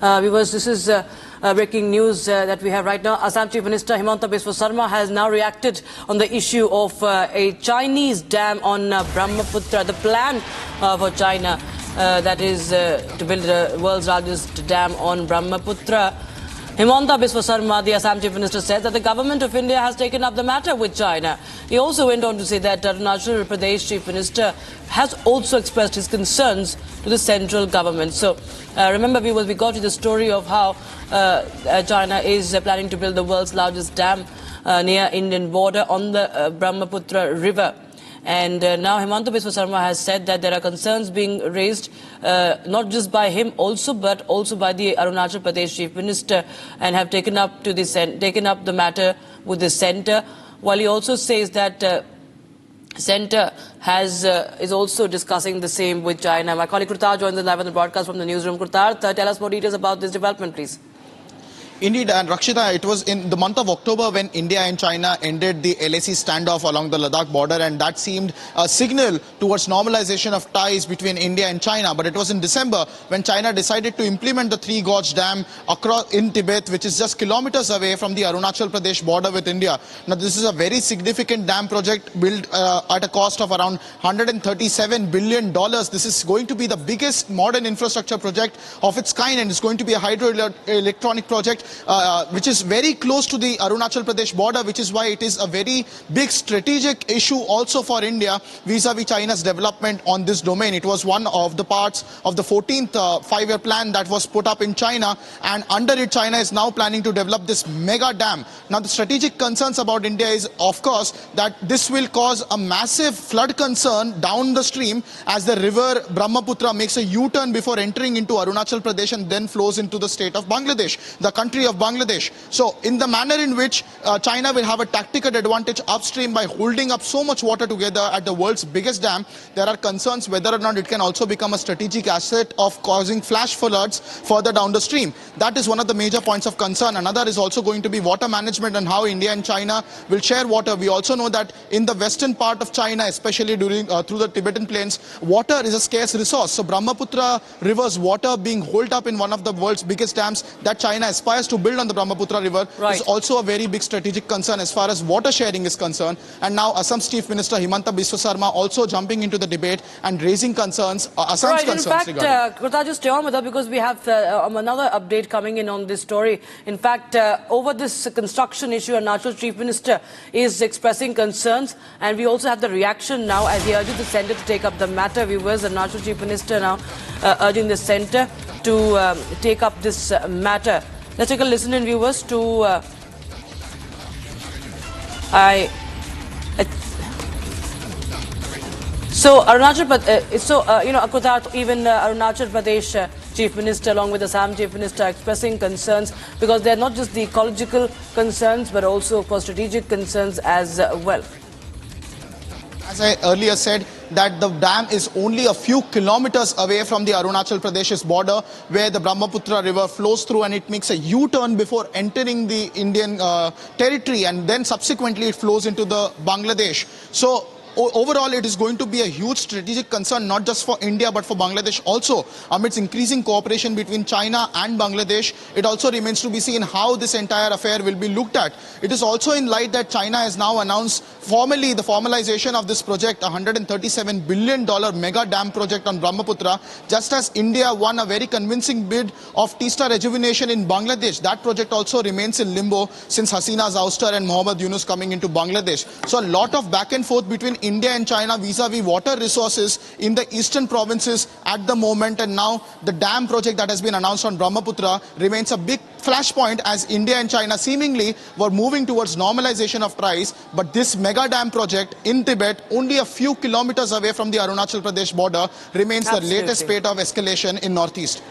Viewers, this is breaking news that we have right now. Assam Chief Minister Himanta Biswa Sarma has now reacted on the issue of a Chinese dam on Brahmaputra. The plan for China, that is to build the world's largest dam on Brahmaputra. Himanta Biswa Sarma, the Assam Chief Minister, said that the government of India has taken up the matter with China. He also went on to say that Arunachal Pradesh Chief Minister has also expressed his concerns to the central government. So, remember, we got to the story of how China is planning to build the world's largest dam near Indian border on the Brahmaputra river. And now Himanta Biswa Sarma has said that there are concerns being raised, not just by him also, but also by the Arunachal Pradesh Chief Minister, and have taken up the matter with the centre. While he also says that centre is also discussing the same with China. My colleague Kurtar joins us live on the broadcast from the newsroom. Kurtar, tell us more details about this development, please. Indeed, and Rakshita, it was in the month of October when India and China ended the LAC standoff along the Ladakh border, and that seemed a signal towards normalization of ties between India and China. But it was in December when China decided to implement the Three Gorge Dam across in Tibet, which is just kilometers away from the Arunachal Pradesh border with India. Now, this is a very significant dam project built at a cost of around $137 billion. This is going to be the biggest modern infrastructure project of its kind, and it's going to be a hydroelectronic project which is very close to the Arunachal Pradesh border, which is why it is a very big strategic issue also for India vis-a-vis China's development on this domain. It was one of the parts of the 14th five-year plan that was put up in China, and under it China is now planning to develop this mega dam. Now, the strategic concerns about India is, of course, that this will cause a massive flood concern down the stream as the river Brahmaputra makes a U-turn before entering into Arunachal Pradesh and then flows into the state of Bangladesh, the country of Bangladesh. So, in the manner in which China will have a tactical advantage upstream by holding up so much water together at the world's biggest dam, there are concerns whether or not it can also become a strategic asset of causing flash floods further down the stream. That is one of the major points of concern. Another is also going to be water management and how India and China will share water. We also know that in the western part of China, especially through the Tibetan plains, water is a scarce resource. So, Brahmaputra river's water being holed up in one of the world's biggest dams that China aspires to build on the Brahmaputra river is also a very big strategic concern as far as water sharing is concerned. And now Assam's Chief Minister Himanta Biswa Sarma also jumping into the debate and raising concerns, Assam's concerns. In fact, Kurta, just stay on with us because we have another update coming in on this story. In fact, over this construction issue, Arunachal Chief Minister is expressing concerns, and we also have the reaction now as he urges the centre to take up the matter. Viewers, Arunachal Chief Minister now urging the centre to take up this matter. Let's take a listen in, viewers, to so Arunachal Pradesh, even Arunachal Pradesh Chief Minister along with the Assam Chief Minister expressing concerns because they're not just the ecological concerns but also for strategic concerns as well. As I earlier said, that the dam is only a few kilometers away from the Arunachal Pradesh's border where the Brahmaputra river flows through, and it makes a U-turn before entering the Indian territory, and then subsequently it flows into the Bangladesh. So, overall, it is going to be a huge strategic concern, not just for India, but for Bangladesh also. Amidst increasing cooperation between China and Bangladesh, it also remains to be seen how this entire affair will be looked at. It is also in light that China has now announced formally the formalization of this project, a $137 billion mega dam project on Brahmaputra, just as India won a very convincing bid of Teesta rejuvenation in Bangladesh. That project also remains in limbo since Hasina's ouster and Mohammad Yunus coming into Bangladesh. So a lot of back and forth between India and China vis-a-vis water resources in the eastern provinces at the moment, and now the dam project that has been announced on Brahmaputra remains a big flashpoint as India and China seemingly were moving towards normalization of ties, but this mega dam project in Tibet, only a few kilometers away from the Arunachal Pradesh border, remains the latest spate of escalation in northeast.